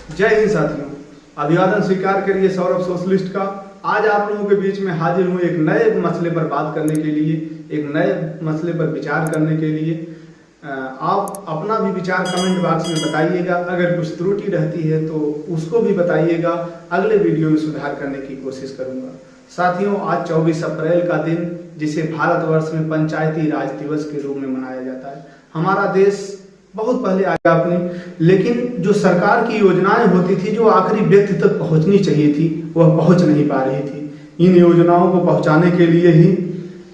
जय हिंद साथियों, अभिवादन स्वीकार करिए सौरभ सोशलिस्ट का। आज आप लोगों के बीच में हाजिर हूँ एक नए मसले पर बात करने के लिए, एक नए मसले पर विचार करने के लिए। आप अपना भी विचार कमेंट बॉक्स में बताइएगा। अगर कुछ त्रुटि रहती है तो उसको भी बताइएगा, अगले वीडियो में सुधार करने की कोशिश करूँगा। साथियों, आज 24 अप्रैल का दिन, जिसे भारतवर्ष में पंचायती राज दिवस के रूप में मनाया जाता है। हमारा देश बहुत पहले आया अपने, लेकिन जो सरकार की योजनाएं होती थी जो आखिरी व्यक्ति तक पहुंचनी चाहिए थी, वह पहुंच नहीं पा रही थी। इन योजनाओं को पहुंचाने के लिए ही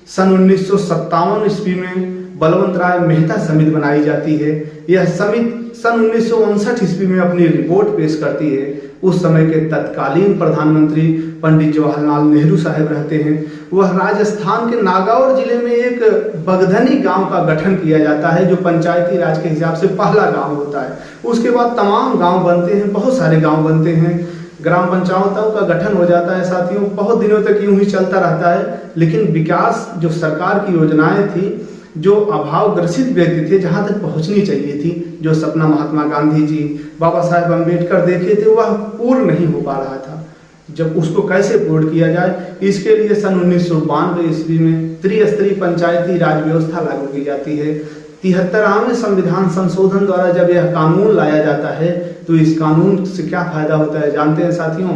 सन 1957 ईस्वी में बलवंत राय मेहता समिति बनाई जाती है। यह समिति सन 1959 ईस्वी में अपनी रिपोर्ट पेश करती है। उस समय के तत्कालीन प्रधानमंत्री पंडित जवाहरलाल नेहरू साहब रहते हैं। वह राजस्थान के नागौर जिले में एक बगधनी गांव का गठन किया जाता है, जो पंचायती राज के हिसाब से पहला गांव होता है। उसके बाद तमाम गांव बनते हैं, बहुत सारे गांव बनते हैं, ग्राम पंचायतों का गठन हो जाता है। साथियों, बहुत दिनों तक यूं ही चलता रहता है, लेकिन विकास जो सरकार की योजनाएं थी, जो अभाव ग्रसित व्यक्ति थे, जहां तक पहुंचनी चाहिए थी, जो सपना महात्मा गांधी जी, बाबा साहेब अम्बेडकर देखे थे, वह पूर्ण नहीं हो पा रहा था। जब उसको कैसे पूर्ण किया जाए, इसके लिए सन 1992 ईस्वी में त्रिस्तरीय पंचायती राज व्यवस्था लागू की जाती है। 73वें संविधान संशोधन द्वारा जब यह कानून लाया जाता है, तो इस कानून से क्या फायदा होता है जानते हैं साथियों?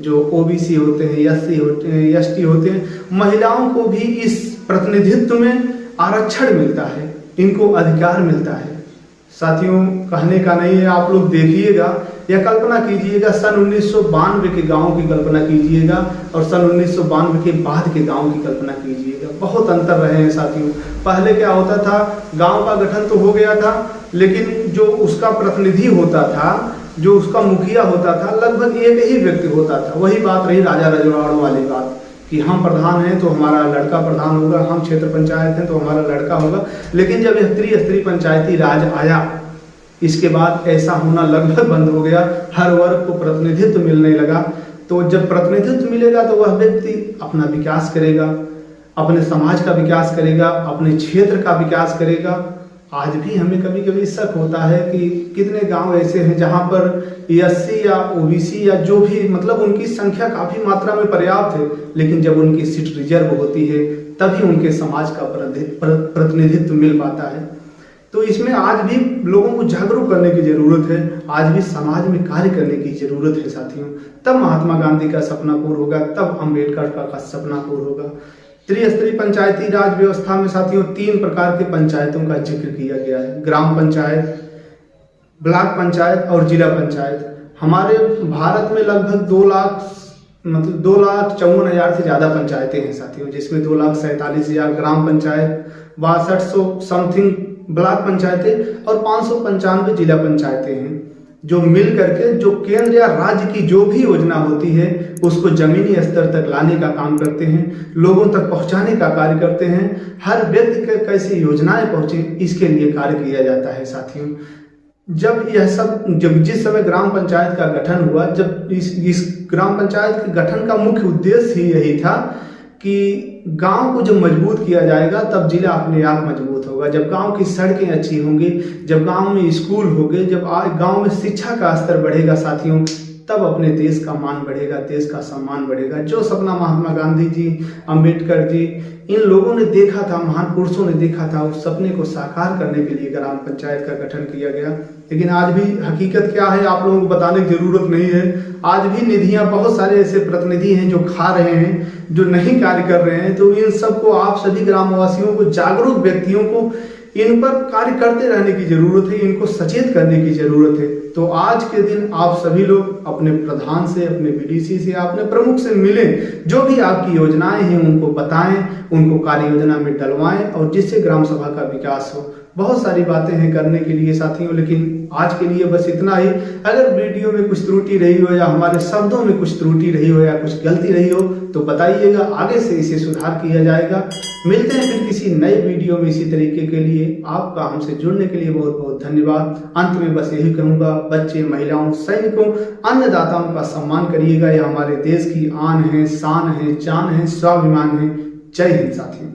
जो ओबीसी होते हैं, एससी होते हैं, एसटी होते हैं, महिलाओं को भी इस प्रतिनिधित्व में आरक्षण मिलता है, इनको अधिकार मिलता है। साथियों, कहने का नहीं है, आप लोग देखिएगा या कल्पना कीजिएगा, सन 1992 के गांव की कल्पना कीजिएगा और सन 1992 के बाद के गांव की कल्पना कीजिएगा। बहुत अंतर रहे हैं साथियों। पहले क्या होता था, गांव का गठन तो हो गया था, लेकिन जो उसका प्रतिनिधि होता था, जो उसका मुखिया होता था, लगभग एक ही व्यक्ति होता था। वही बात रही राजा रजवाड़ों वाली बात कि हम प्रधान हैं तो हमारा लड़का प्रधान होगा, हम क्षेत्र पंचायत हैं तो हमारा लड़का होगा। लेकिन जब यह त्रिस्तरीय पंचायती राज आया, इसके बाद ऐसा होना लगभग बंद हो गया। हर वर्ग को प्रतिनिधित्व मिलने लगा। तो जब प्रतिनिधित्व मिलेगा तो वह व्यक्ति अपना विकास करेगा, अपने समाज का विकास करेगा, अपने क्षेत्र का विकास करेगा। आज भी हमें कभी कभी शक होता है कि कितने गांव ऐसे हैं जहां पर एससी या ओबीसी या जो भी, मतलब उनकी संख्या काफी मात्रा में पर्याप्त है, लेकिन जब उनकी सीट रिजर्व होती है तभी उनके समाज का प्रतिनिधित्व मिल पाता है। तो इसमें आज भी लोगों को जागरूक करने की जरूरत है, आज भी समाज में कार्य करने की जरूरत है साथियों। तब महात्मा गांधी का सपना पूर्ण होगा, तब अम्बेडकर का सपना पूर्ण होगा। त्रिस्तरीय पंचायती राज व्यवस्था में साथियों 3 प्रकार के पंचायतों का जिक्र किया गया है: ग्राम पंचायत, ब्लॉक पंचायत और जिला पंचायत। हमारे भारत में लगभग 2,54,000 से ज्यादा पंचायतें हैं साथियों, जिसमें 2,47,000 ग्राम पंचायत, 6200 समथिंग ब्लॉक पंचायतें और 595 जिला पंचायतें हैं, जो मिल करके जो केंद्र या राज्य की जो भी योजना होती है उसको जमीनी स्तर तक लाने का काम करते हैं, लोगों तक पहुंचाने का कार्य करते हैं। हर व्यक्ति के कैसे योजनाएं पहुंचे, इसके लिए कार्य किया जाता है साथियों। जब जिस समय ग्राम पंचायत का गठन हुआ, जब इस ग्राम पंचायत के गठन का मुख्य उद्देश्य ही यही था कि गांव को जब मजबूत किया जाएगा तब जिला अपने आप मजबूत होगा। जब गांव की सड़कें अच्छी होंगी, जब गांव में स्कूल होंगे, जब गांव में शिक्षा का स्तर बढ़ेगा साथियों, तब अपने देश का मान बढ़ेगा, देश का सम्मान बढ़ेगा। जो सपना महात्मा गांधी जी, अम्बेडकर जी, इन लोगों ने देखा था, महान पुरुषों ने देखा था, उस सपने को साकार करने के लिए ग्राम पंचायत का गठन किया गया। लेकिन आज भी हकीकत क्या है आप लोगों को बताने की जरूरत नहीं है। आज भी निधियां, बहुत सारे ऐसे प्रतिनिधि हैं जो खा रहे हैं, जो नहीं कार्य कर रहे हैं। तो इन सबको, आप सभी ग्रामवासियों को, जागरूक व्यक्तियों को इन पर कार्य करते रहने की जरूरत है, इनको सचेत करने की जरूरत है। तो आज के दिन आप सभी लोग अपने प्रधान से, अपने बीडीसी से, अपने प्रमुख से मिलें, जो भी आपकी योजनाएं हैं उनको बताएं, उनको कार्य योजना में डलवाएं, और जिससे ग्राम सभा का विकास हो। बहुत सारी बातें हैं करने के लिए साथियों, लेकिन आज के लिए बस इतना ही। अगर वीडियो में कुछ त्रुटि रही हो या हमारे शब्दों में कुछ त्रुटि रही हो या कुछ गलती रही हो तो बताइएगा, आगे से इसे सुधार किया जाएगा। मिलते हैं फिर किसी नए वीडियो में इसी तरीके के लिए। आपका हमसे जुड़ने के लिए बहुत बहुत धन्यवाद। अंत में बस यही कहूँगा, बच्चे, महिलाओं, सैनिकों, अन्नदाताओं का सम्मान करिएगा। यह हमारे देश की आन है, शान है, जान है, स्वाभिमान है। जय हिंद साथियों।